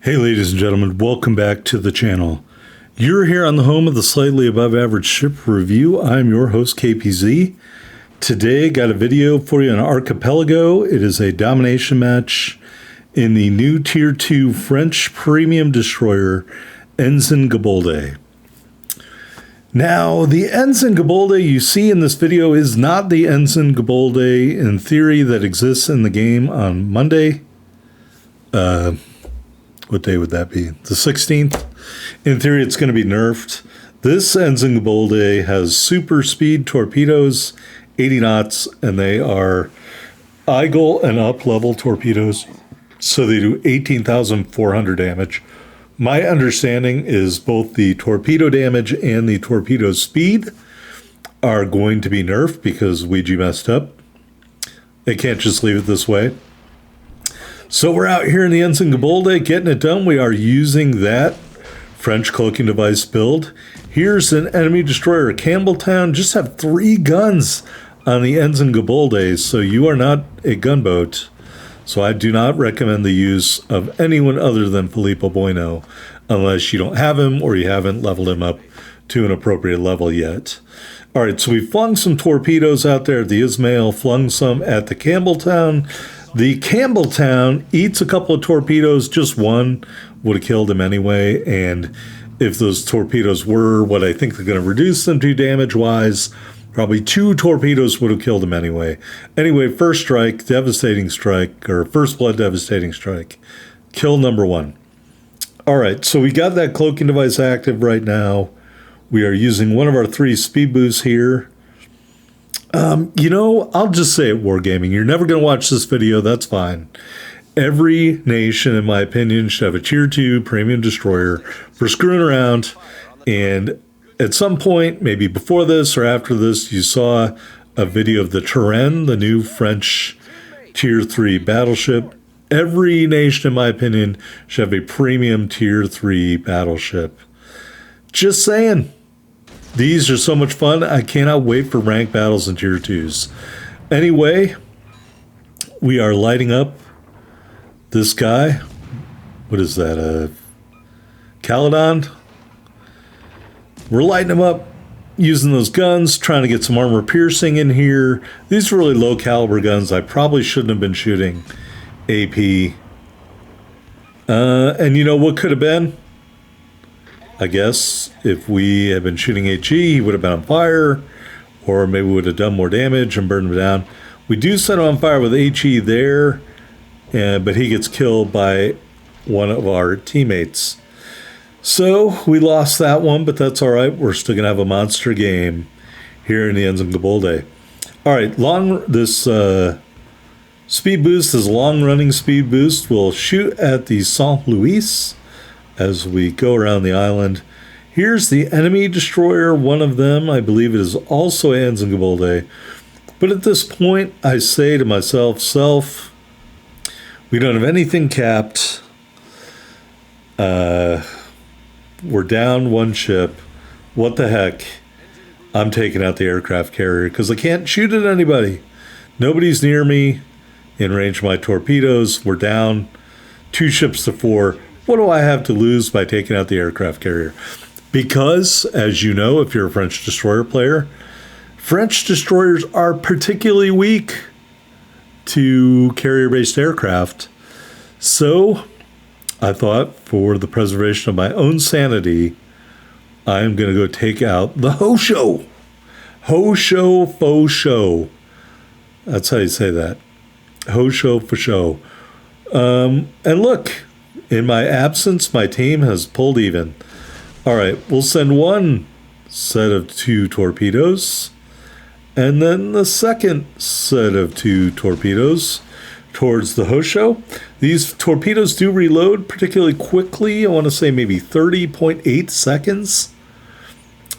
Hey ladies and gentlemen, welcome back to the channel. You're here on the home of the slightly above average ship review. I'm your host KPZ. Today got a video for you on Archipelago. It is a domination match in the new Tier 2 French premium destroyer Ensign Gabolde. Now, the Ensign Gabolde you see in this video is not the Ensign Gabolde in theory that exists in the game on Monday. What day would that be? The 16th? In theory, it's going to be nerfed. This Ensign Gabolde has super speed torpedoes, 80 knots, and they are Eagle and up level torpedoes. So they do 18,400 damage. My understanding is both the torpedo damage and the torpedo speed are going to be nerfed because Ouija messed up. They can't just leave it this way. So we're out here in the Ensign Gabolde getting it done. We are using that French cloaking device build. Here's an enemy destroyer, Campbelltown. Just have 3 guns on the Ensign Gabolde, so you are not a gunboat. So I do not recommend the use of anyone other than Filippo Bueno unless you don't have him or you haven't leveled him up to an appropriate level yet. All right, so we flung some torpedoes out there at the Ismail, flung some at the Campbelltown. The Campbelltown eats a couple of torpedoes, just one would have killed him anyway, and if those torpedoes were what I think they're going to reduce them to damage-wise, probably 2 torpedoes would have killed him anyway. Anyway, first strike, devastating strike, or first blood devastating strike. Kill number 1. All right, so we got that cloaking device active right now. We are using one of our 3 speed boosts here. I'll just say it, Wargaming. You're never going to watch this video. That's fine. Every nation, in my opinion, should have a Tier 2 premium destroyer for screwing around. And at some point, maybe before this or after this, you saw a video of the Turenne, the new French Tier 3 battleship. Every nation, in my opinion, should have a premium Tier 3 battleship. Just saying. These are so much fun. I cannot wait for ranked battles in Tier 2s. Anyway, we are lighting up this guy. What is that? A Caledon? We're lighting him up using those guns, trying to get some armor piercing in here. These are really low caliber guns. I probably shouldn't have been shooting AP. And you know what could have been? I guess if we had been shooting HE, he would have been on fire, or maybe we would have done more damage and burned him down. We do set him on fire with HE there, but he gets killed by one of our teammates. So we lost that one, but that's all right. We're still going to have a monster game here in the Ensign Gabolde. All right, this speed boost is a long-running speed boost. We'll shoot at the Saint Louis as we go around the island. Here's the enemy destroyer, one of them. I believe it is also Ensign Gabolde. But at this point, I say to myself, we don't have anything capped. We're down 1 ship. What the heck? I'm taking out the aircraft carrier because I can't shoot at anybody. Nobody's near me in range of my torpedoes. We're down 2 ships to 4. What do I have to lose by taking out the aircraft carrier? Because, as you know, if you're a French destroyer player, French destroyers are particularly weak to carrier-based aircraft. So, I thought, for the preservation of my own sanity, I'm going to go take out the Hosho. Hosho faux show. That's how you say that. Hosho for show. And look, in my absence, my team has pulled even. All right, we'll send 1 set of 2 torpedoes, and then the second set of 2 torpedoes towards the Hosho. These torpedoes do reload particularly quickly. I want to say maybe 30.8 seconds.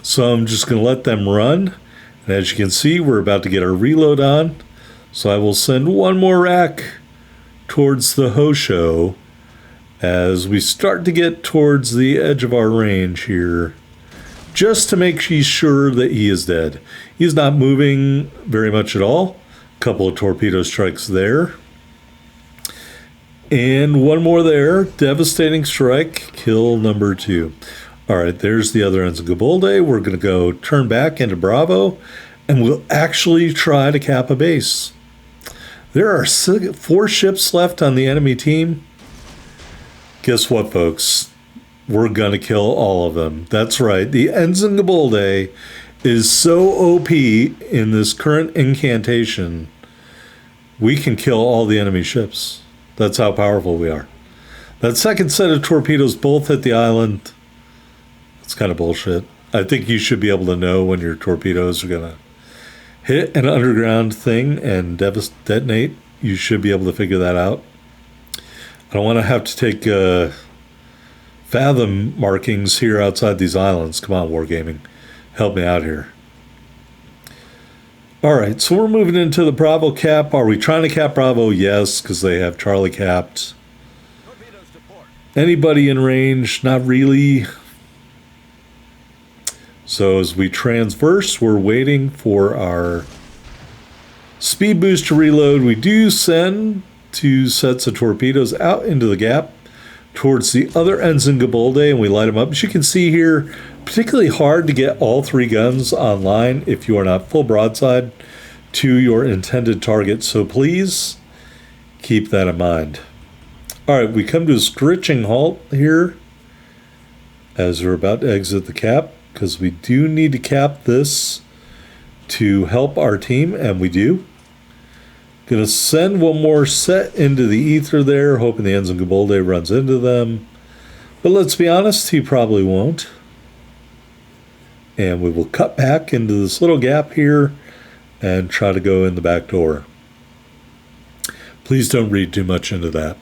So I'm just going to let them run. And as you can see, we're about to get our reload on. So I will send 1 more rack towards the Hosho as we start to get towards the edge of our range here, just to make sure that he is dead. He's not moving very much at all. A couple of torpedo strikes there. And one more there. Devastating strike. Kill number 2. All right, there's the other Ensign Gabolde. We're going to go turn back into Bravo, and we'll actually try to cap a base. There are 4 ships left on the enemy team. Guess what, folks? We're going to kill all of them. That's right. The Ensign Gabolde is so OP in this current incantation, we can kill all the enemy ships. That's how powerful we are. That second set of torpedoes both hit the island. It's kind of bullshit. I think you should be able to know when your torpedoes are going to hit an underground thing and detonate. You should be able to figure that out. I don't want to have to take fathom markings here outside these islands. Come on, Wargaming. Help me out here. All right, so we're moving into the Bravo cap. Are we trying to cap Bravo? Yes, because they have Charlie capped. Anybody in range? Not really. So as we transverse, we're waiting for our speed boost to reload. We do send 2 sets of torpedoes out into the gap towards the other Ensign Gabolde, and we light them up. As you can see here, particularly hard to get all 3 guns online if you are not full broadside to your intended target. So please keep that in mind. All right, we come to a screeching halt here as we're about to exit the cap, because we do need to cap this to help our team, and we do. Gonna send one more set into the ether there, hoping the Ensign Gabolde runs into them. But let's be honest, he probably won't. And we will cut back into this little gap here and try to go in the back door. Please don't read too much into that.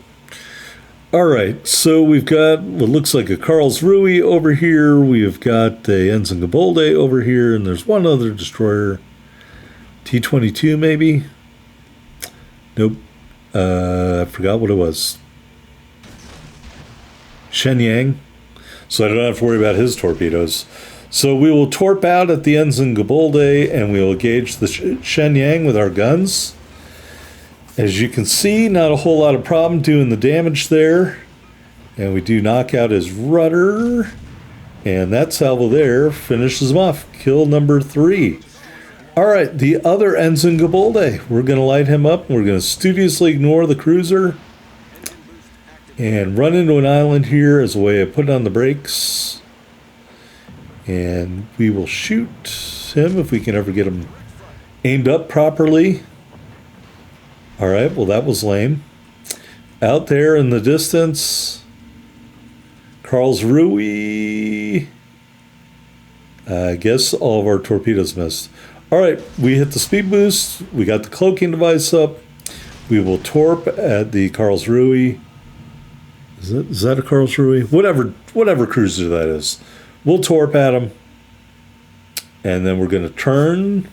All right, so we've got what looks like a Karlsruhe over here. We've got the Ensign Gabolde over here, and there's one other destroyer. T-22 maybe? Nope. I forgot what it was. Shenyang. So I don't have to worry about his torpedoes. So we will torp out at the Ensign Gabolde, and we will engage the Shenyang with our guns. As you can see, not a whole lot of problem doing the damage there. And we do knock out his rudder. And that salvo there finishes him off. Kill number 3. All right, the other Ensign Gabolde. We're going to light him up. We're going to studiously ignore the cruiser and run into an island here as a way of putting on the brakes. And we will shoot him if we can ever get him aimed up properly. All right, well, that was lame. Out there in the distance, Karlsruhe. I guess all of our torpedoes missed. All right, we hit the speed boost. We got the cloaking device up. We will torp at the Karlsruhe. Is that a Karlsruhe? Whatever cruiser that is. We'll torp at him. And then we're going to turn.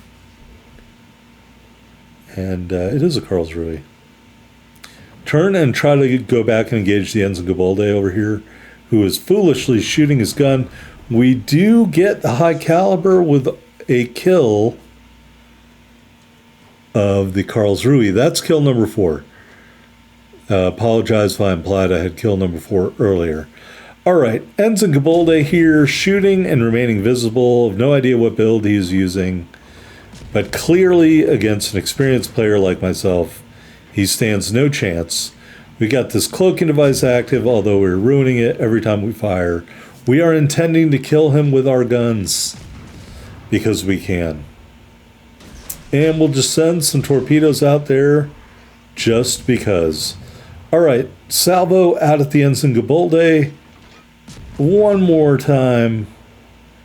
And it is a Karlsruhe. Turn and try to go back and engage the Ensign Gabolde over here, who is foolishly shooting his gun. We do get the high caliber with a kill of the Karlsruhe. That's kill number 4. Apologize if I implied I had kill number 4 earlier. All right, Ensign Gabolde here, shooting and remaining visible. No idea what build he's using, but clearly against an experienced player like myself, he stands no chance. We got this cloaking device active, although we're ruining it every time we fire. We are intending to kill him with our guns because we can. And we'll just send some torpedoes out there just because. All right, salvo out at the Ensign Gabolde. One more time.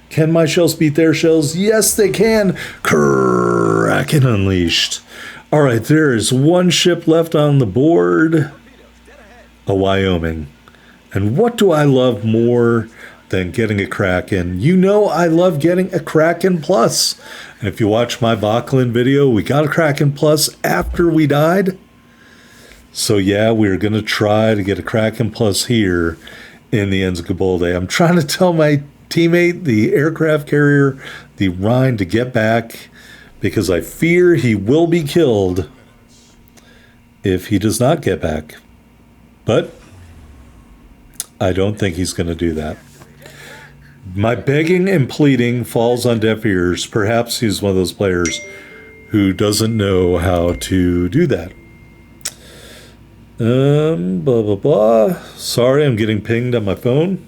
Can my shells beat their shells? Yes, they can. Kraken unleashed. All right, there is one ship left on the board. A Wyoming. And what do I love more than getting a Kraken? You know I love getting a Kraken Plus. And if you watch my Backlund video, we got a Kraken Plus after we died. So yeah, we're going to try to get a Kraken Plus here in the Ensign Gabolde. I'm trying to tell my teammate, the aircraft carrier, the Rhine, to get back because I fear he will be killed if he does not get back. But I don't think he's going to do that. My begging and pleading falls on deaf ears. Perhaps he's one of those players who doesn't know how to do that. Blah, blah, blah. Sorry, I'm getting pinged on my phone.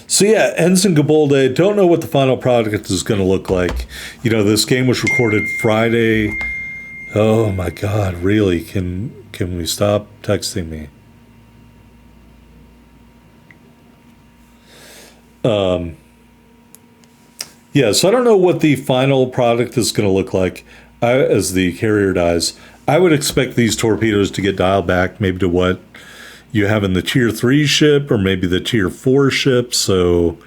So yeah, Ensign Gabolde, don't know what the final product is going to look like. You know, this game was recorded Friday. Oh my God, really? Can we stop texting me? Yeah, so I don't know what the final product is going to look like as the carrier dies. I would expect these torpedoes to get dialed back maybe to what you have in the tier 3 ship or maybe the tier 4 ship. So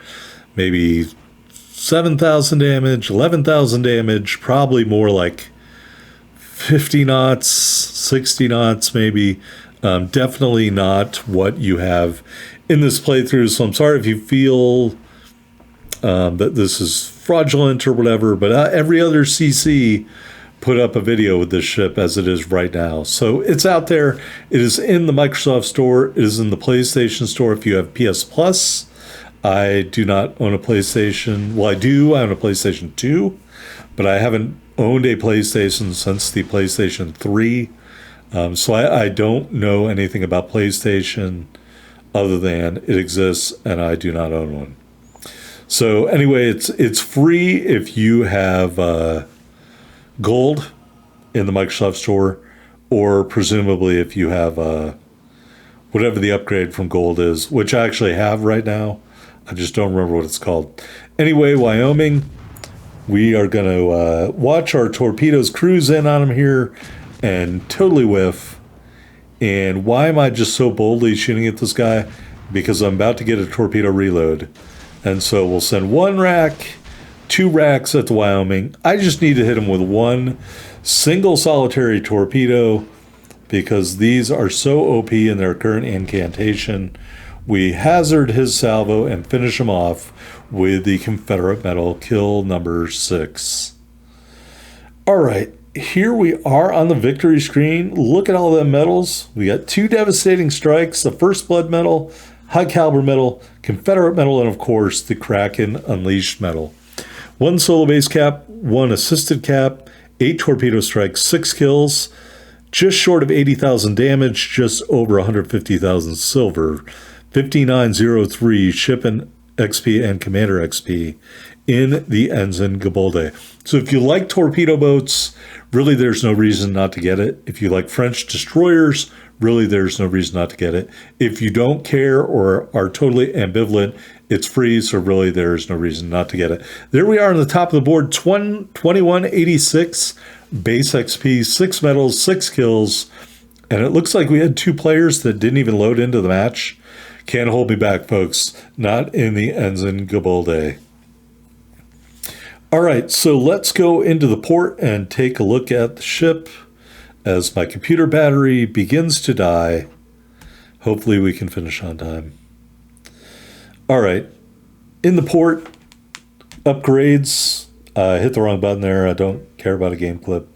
maybe 7,000 damage, 11,000 damage, probably more like 50 knots, 60 knots maybe. Definitely not what you have in this playthrough. So I'm sorry if you feel that this is fraudulent or whatever, but every other CC put up a video with this ship as it is right now. So it's out there. It is in the Microsoft Store. It is in the PlayStation Store if you have PS Plus. I do not own a PlayStation. Well, I do. I own a PlayStation 2, but I haven't owned a PlayStation since the PlayStation 3. So I don't know anything about PlayStation other than it exists and I do not own one. So anyway, it's free if you have gold in the Microsoft Store, or presumably if you have whatever the upgrade from gold is, which I actually have right now. I just don't remember what it's called. Anyway, Wyoming, we are going to watch our torpedoes cruise in on them here and totally whiff. And why am I just so boldly shooting at this guy? Because I'm about to get a torpedo reload. And so we'll send 1 rack, 2 racks at the Wyoming. I just need to hit him with 1 single solitary torpedo because these are so OP in their current incantation. We hazard his salvo and finish him off with the Confederate medal, kill number 6. All right, here we are on the victory screen. Look at all the medals. We got 2 devastating strikes, the First Blood medal, High Caliber medal, Confederate medal, and of course the Kraken Unleashed medal. 1 solo base cap, 1 assisted cap, 8 torpedo strikes, 6 kills, just short of 80,000 damage, just over 150,000 silver, 5903 ship and XP and commander XP in the Ensign Gabolde. So if you like torpedo boats, really there's no reason not to get it. If you like French destroyers, really there's no reason not to get it. If you don't care or are totally ambivalent, it's free, so really there's no reason not to get it. There we are on the top of the board, 2186 base XP, 6 medals, 6 kills, and it looks like we had 2 players that didn't even load into the match. Can't hold me back, folks. Not in the Ensign Gabolde. All right, so let's go into the port and take a look at the ship as my computer battery begins to die. Hopefully we can finish on time. All right, in the port, upgrades. Hit the wrong button there. I don't care about a game clip.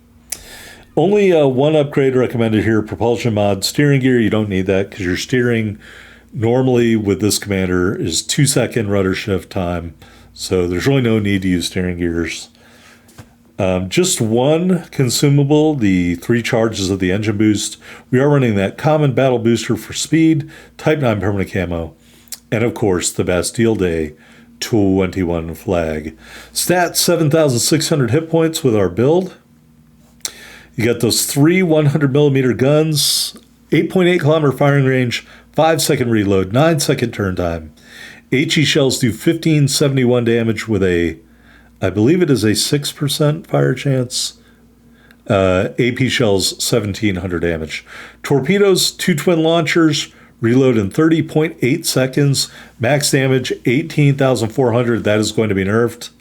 Only 1 upgrade recommended here, propulsion mod. Steering gear, you don't need that because your steering normally with this commander is 2-second rudder shift time. So there's really no need to use steering gears. Just 1 consumable, the 3 charges of the engine boost. We are running that common battle booster for speed, Type 9 permanent camo, and of course the Bastille Day 21 flag. Stats 7,600 hit points with our build. You got those 3 100mm guns, 8.8 kilometer firing range, 5-second reload, 9-second turn time. HE shells do 1571 damage with a, I believe it is a 6% fire chance. AP shells 1700 damage. Torpedoes, 2 twin launchers, reload in 30.8 seconds. Max damage 18,400. That is going to be nerfed.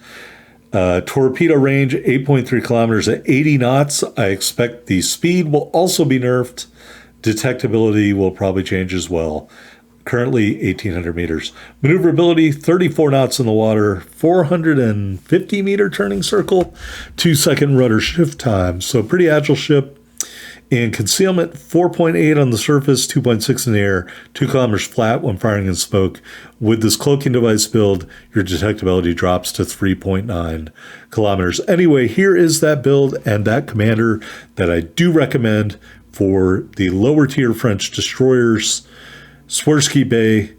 Torpedo range 8.3 kilometers at 80 knots. I expect the speed will also be nerfed. Detectability will probably change as well. Currently 1,800 meters. Maneuverability, 34 knots in the water, 450 meter turning circle, 2-second rudder shift time. So pretty agile ship. In concealment, 4.8 on the surface, 2.6 in the air, 2 kilometers flat when firing in smoke. With this cloaking device build, your detectability drops to 3.9 kilometers. Anyway, here is that build and that commander that I do recommend for the lower tier French destroyers, Swirsky Bay,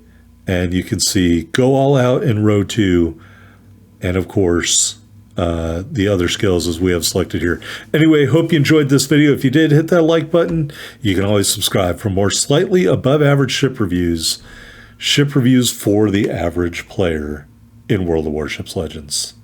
and you can see go all out in row 2, and of course, the other skills as we have selected here. Anyway, hope you enjoyed this video. If you did, hit that like button. You can always subscribe for more slightly above average ship reviews for the average player in World of Warships Legends.